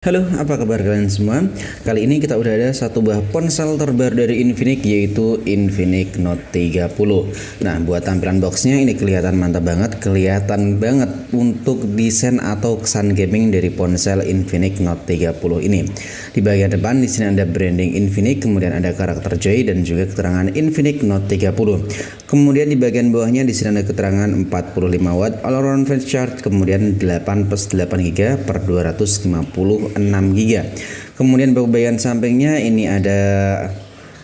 Halo, apa kabar kalian semua? Kali ini kita udah ada satu buah ponsel terbaru dari Infinix, yaitu Infinix Note 30. Nah, buat tampilan boxnya ini kelihatan mantap banget, kelihatan banget untuk desain atau kesan gaming dari ponsel Infinix Note 30 ini. Di bagian depan di sini ada branding Infinix, kemudian ada karakter Joy dan juga keterangan Infinix Note 30. Kemudian di bagian bawahnya di sini ada keterangan 45 watt all around fast charge, kemudian 8+8 GB per 256 GB. Kemudian bagian sampingnya ini ada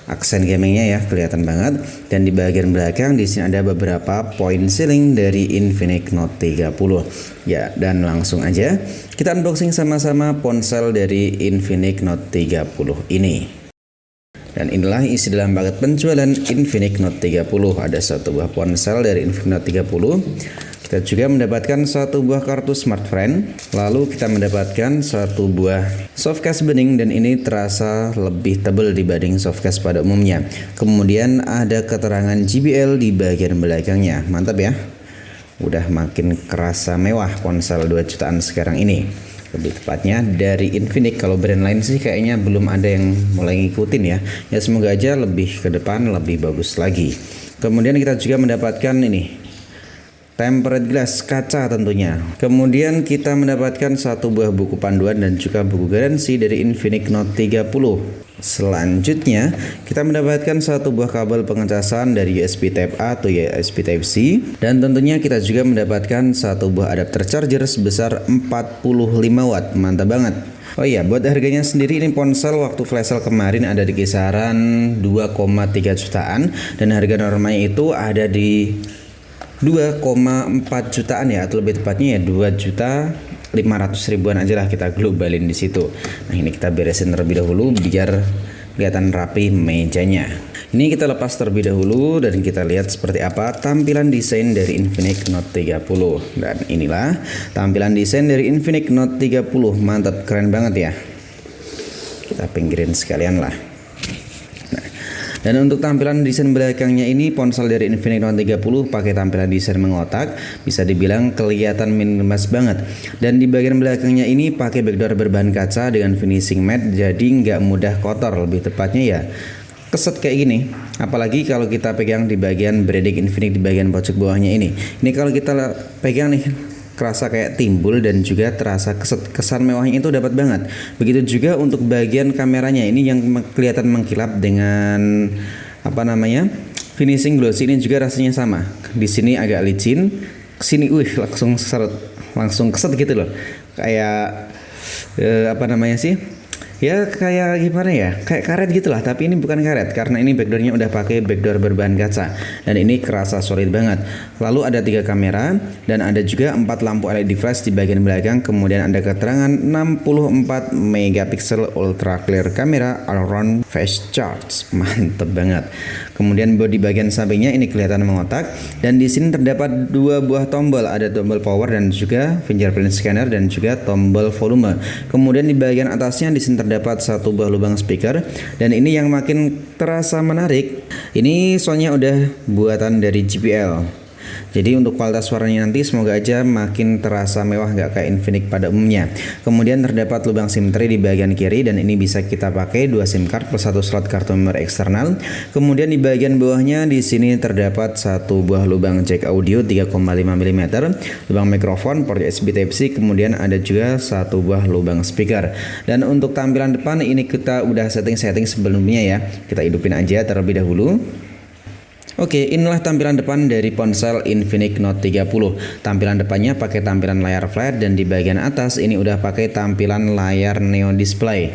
aksen gamingnya ya, kelihatan banget. Dan di bagian belakang di sini ada beberapa point ceiling dari Infinix Note 30. Ya, dan langsung aja kita unboxing sama-sama ponsel dari Infinix Note 30 ini. Dan inilah isi dalam paket penjualan Infinix Note 30. Ada satu buah ponsel dari Infinix Note 30. Kita juga mendapatkan satu buah kartu smartphone. Lalu kita mendapatkan satu buah softcase bening, dan ini terasa lebih tebal dibanding softcase pada umumnya. Kemudian ada keterangan JBL di bagian belakangnya. Mantap ya. Udah makin kerasa mewah ponsel 2 jutaan sekarang ini. Lebih tepatnya dari Infinix. Kalau brand lain sih kayaknya belum ada yang mulai ngikutin ya. Ya semoga aja lebih ke depan lebih bagus lagi. Kemudian kita juga mendapatkan ini tempered glass, kaca tentunya. Kemudian kita mendapatkan satu buah buku panduan dan juga buku garansi dari Infinix Note 30. Selanjutnya kita mendapatkan satu buah kabel pengecasan dari USB Type A atau USB Type C, dan tentunya kita juga mendapatkan satu buah adapter charger sebesar 45 watt. Mantap banget. Oh iya, buat harganya sendiri ini ponsel waktu flash sale kemarin ada di kisaran 2,3 jutaan, dan harga normalnya itu ada di 2,4 jutaan ya, atau lebih tepatnya ya 2.500.000-an aja lah, kita globalin di situ. Nah, ini kita beresin terlebih dahulu biar kelihatan rapi mejanya. Ini kita lepas terlebih dahulu dan kita lihat seperti apa tampilan desain dari Infinix Note 30. Dan inilah tampilan desain dari Infinix Note 30. Mantap, keren banget ya. Kita pinggirin sekalian lah. Dan untuk tampilan desain belakangnya ini ponsel dari Infinix Note 30 pakai tampilan desain mengotak, bisa dibilang kelihatan minimalis banget. Dan di bagian belakangnya ini pakai backdoor berbahan kaca dengan finishing matte, jadi nggak mudah kotor, lebih tepatnya ya keset kayak gini. Apalagi kalau kita pegang di bagian branding Infinix di bagian pojok bawahnya ini. Ini kalau kita pegang nih, kerasa kayak timbul dan juga terasa kesan mewahnya itu dapat banget. Begitu juga untuk bagian kameranya ini yang kelihatan mengkilap dengan finishing glossy, ini juga rasanya sama. Di sini agak licin, kesini langsung keset gitu loh. Kayak ya kayak gimana ya, kayak karet gitulah, tapi ini bukan karet karena ini backdoornya udah pakai backdoor berbahan kaca, dan ini kerasa solid banget. Lalu ada 3 kamera dan ada juga 4 lampu LED flash di bagian belakang. Kemudian ada keterangan 64 megapiksel ultra clear kamera all around fast charge. Mantep banget. Kemudian di bagian sampingnya ini kelihatan mengotak, dan di sini terdapat 2 buah tombol, ada tombol power dan juga fingerprint scanner dan juga tombol volume. Kemudian di bagian atasnya di sini terdapat satu buah lubang speaker, dan ini yang makin terasa menarik. Ini soundnya udah buatan dari JBL. Jadi untuk kualitas suaranya nanti semoga aja makin terasa mewah, nggak kayak Infinix pada umumnya. Kemudian terdapat lubang SIM tray di bagian kiri, dan ini bisa kita pakai 2 SIM card plus 1 slot kartu memori eksternal. Kemudian di bagian bawahnya di sini terdapat satu buah lubang jack audio 3,5 mm, lubang mikrofon, port USB Type C, kemudian ada juga satu buah lubang speaker. Dan untuk tampilan depan ini kita udah setting sebelumnya ya. Kita hidupin aja terlebih dahulu. Oke, inilah tampilan depan dari ponsel Infinix Note 30. Tampilan depannya pakai tampilan layar flat, dan di bagian atas ini udah pakai tampilan layar neo display.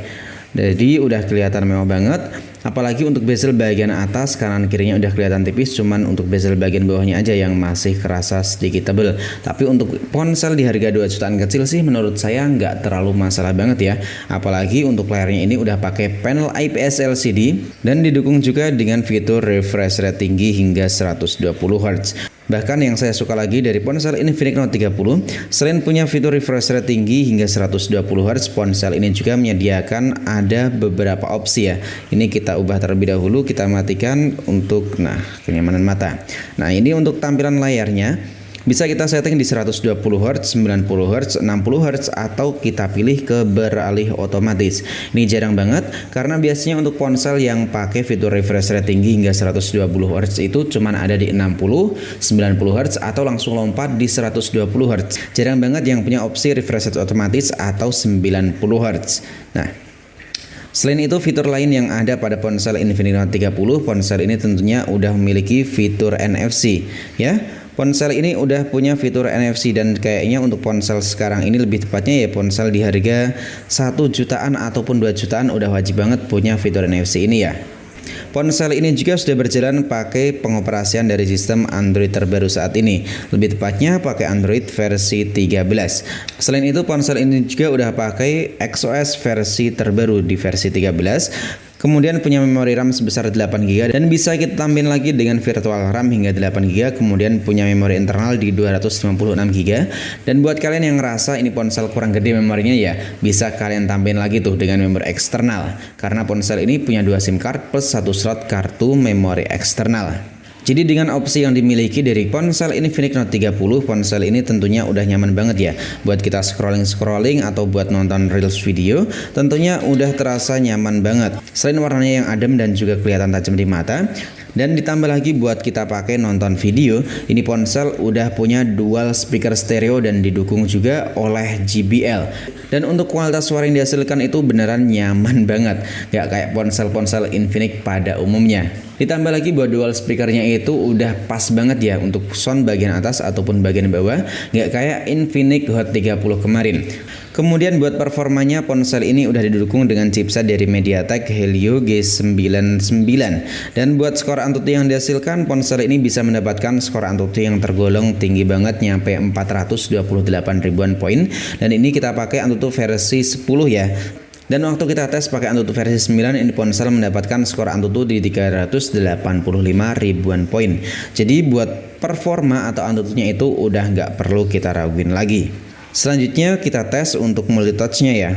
Jadi udah kelihatan mewah banget. Apalagi untuk bezel bagian atas kanan kirinya udah kelihatan tipis, cuman untuk bezel bagian bawahnya aja yang masih kerasa sedikit tebel. Tapi untuk ponsel di harga 2 jutaan kecil sih menurut saya nggak terlalu masalah banget ya. Apalagi untuk layarnya ini udah pakai panel IPS LCD dan didukung juga dengan fitur refresh rate tinggi hingga 120 Hz. Bahkan yang saya suka lagi dari ponsel Infinix Note 30, selain punya fitur refresh rate tinggi hingga 120 Hz, ponsel ini juga menyediakan ada beberapa opsi ya. Ini kita ubah terlebih dahulu, kita matikan untuk kenyamanan mata. Nah, ini untuk tampilan layarnya. Bisa kita setting di 120 Hz, 90 Hz, 60 Hz, atau kita pilih ke beralih otomatis. Ini jarang banget karena biasanya untuk ponsel yang pakai fitur refresh rate tinggi hingga 120 Hz itu cuman ada di 60, 90 Hz, atau langsung lompat di 120 Hz. Jarang banget yang punya opsi refresh rate otomatis atau 90 Hz. Nah, selain itu, fitur lain yang ada pada ponsel Infinix Note 30, ponsel ini tentunya udah memiliki fitur NFC ya. Ponsel ini udah punya fitur NFC dan kayaknya untuk ponsel sekarang ini lebih tepatnya ya ponsel di harga 1 jutaan ataupun 2 jutaan udah wajib banget punya fitur NFC ini ya. Ponsel ini juga sudah berjalan pakai pengoperasian dari sistem Android terbaru saat ini, lebih tepatnya pakai Android versi 13. Selain itu, ponsel ini juga udah pakai XOS versi terbaru di versi 13. Kemudian punya memori RAM sebesar 8GB dan bisa kita tambahin lagi dengan virtual RAM hingga 8GB. Kemudian punya memori internal di 256GB. Dan buat kalian yang ngerasa ini ponsel kurang gede memorinya ya, bisa kalian tambahin lagi tuh dengan memori eksternal. Karena ponsel ini punya 2 SIM card plus 1 slot kartu memori eksternal. Jadi dengan opsi yang dimiliki dari ponsel Infinix Note 30, ponsel ini tentunya udah nyaman banget ya buat kita scrolling atau buat nonton reels video, tentunya udah terasa nyaman banget. Selain warnanya yang adem dan juga kelihatan tajam di mata, dan ditambah lagi buat kita pakai nonton video, ini ponsel udah punya dual speaker stereo dan didukung juga oleh JBL. Dan untuk kualitas suara yang dihasilkan itu beneran nyaman banget, gak kayak ponsel-ponsel Infinix pada umumnya. Ditambah lagi buat dual speakernya itu udah pas banget ya untuk sound bagian atas ataupun bagian bawah, gak kayak Infinix Hot 30 kemarin. Kemudian buat performanya, ponsel ini udah didukung dengan chipset dari MediaTek Helio G99. Dan buat skor Antutu yang dihasilkan, ponsel ini bisa mendapatkan skor Antutu yang tergolong tinggi banget, nyampe 428 ribuan poin. Dan ini kita pakai Antutu versi 10 ya. Dan waktu kita tes pakai Antutu versi 9, ini ponsel mendapatkan skor Antutu di 385 ribuan poin. Jadi buat performa atau Antutunya itu udah nggak perlu kita raguin lagi. Selanjutnya kita tes untuk multi touch-nya ya.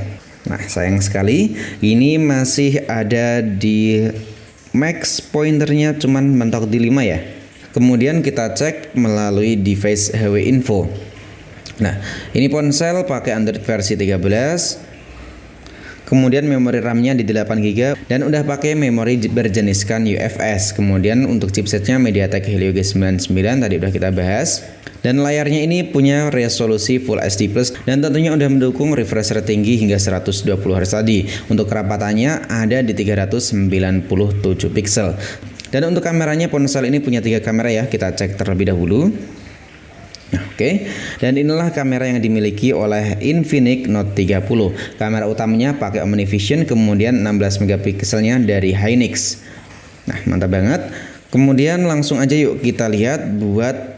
Nah, sayang sekali ini masih ada di max pointernya cuman mentok di 5 ya. Kemudian kita cek melalui device HW Info. Nah, ini ponsel pakai Android versi 13. Kemudian memori RAM-nya di 8GB dan udah pakai memori berjeniskan UFS. Kemudian untuk chipsetnya MediaTek Helio G99 tadi udah kita bahas. Dan layarnya ini punya resolusi Full HD Plus dan tentunya udah mendukung refresh rate tinggi hingga 120 Hz tadi. Untuk kerapatannya ada di 397 pixel. Dan untuk kameranya, ponsel ini punya 3 kamera ya. Kita cek terlebih dahulu. Oke, dan inilah kamera yang dimiliki oleh Infinix Note 30. Kamera utamanya pakai OmniVision, kemudian 16 megapikselnya dari Hynix. Nah, mantap banget. Kemudian langsung aja yuk kita lihat buat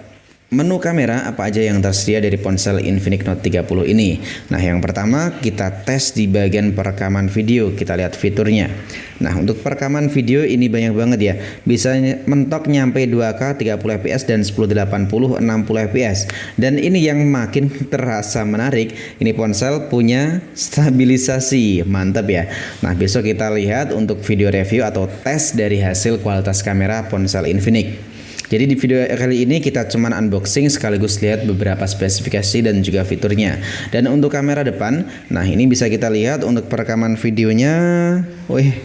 menu kamera apa aja yang tersedia dari ponsel Infinix Note 30 ini. Nah, yang pertama kita tes di bagian perekaman video, kita lihat fiturnya. Nah, untuk perekaman video ini banyak banget ya. Bisa mentok nyampe 2K 30 fps dan 1080 60 fps. Dan ini yang makin terasa menarik, ini ponsel punya stabilisasi. Mantap ya. Nah, besok kita lihat untuk video review atau tes dari hasil kualitas kamera ponsel Infinix. Jadi di video kali ini kita cuman unboxing sekaligus lihat beberapa spesifikasi dan juga fiturnya. Dan untuk kamera depan, nah ini bisa kita lihat untuk perekaman videonya,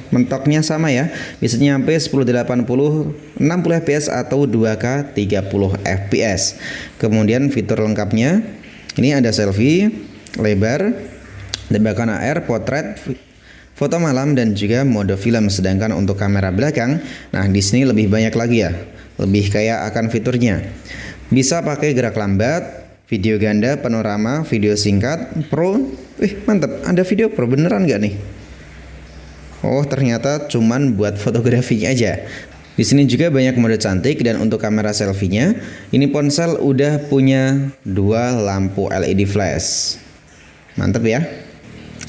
mentoknya sama ya. Bisa nyampe 1080 60 fps atau 2K 30 fps. Kemudian fitur lengkapnya, ini ada selfie, lebar, tembakan AR, potret, foto malam dan juga mode film. Sedangkan untuk kamera belakang, nah di sini lebih banyak lagi ya. Lebih kaya akan fiturnya. Bisa pakai gerak lambat, video ganda, panorama, video singkat, pro. Mantap, ada video pro beneran nggak nih? Oh, ternyata cuman buat fotografinya aja. Di sini juga banyak mode cantik dan untuk kamera selfie-nya, ini ponsel udah punya 2 lampu LED flash. Mantap ya.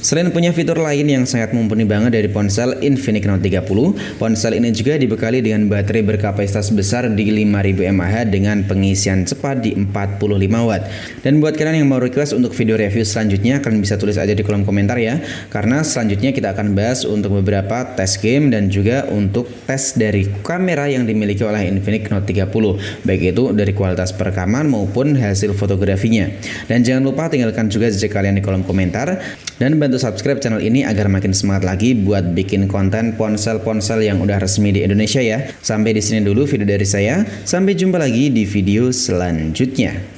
Selain punya fitur lain yang sangat mumpuni banget dari ponsel Infinix Note 30, ponsel ini juga dibekali dengan baterai berkapasitas besar di 5000 mAh dengan pengisian cepat di 45 watt. Dan buat kalian yang mau request untuk video review selanjutnya, kalian bisa tulis aja di kolom komentar ya. Karena selanjutnya kita akan bahas untuk beberapa tes game dan juga untuk tes dari kamera yang dimiliki oleh Infinix Note 30, baik itu dari kualitas perekaman maupun hasil fotografinya. Dan jangan lupa tinggalkan juga jejak kalian di kolom komentar dan bantu subscribe channel ini agar makin semangat lagi buat bikin konten ponsel-ponsel yang udah resmi di Indonesia ya. Sampai di sini dulu video dari saya. Sampai jumpa lagi di video selanjutnya.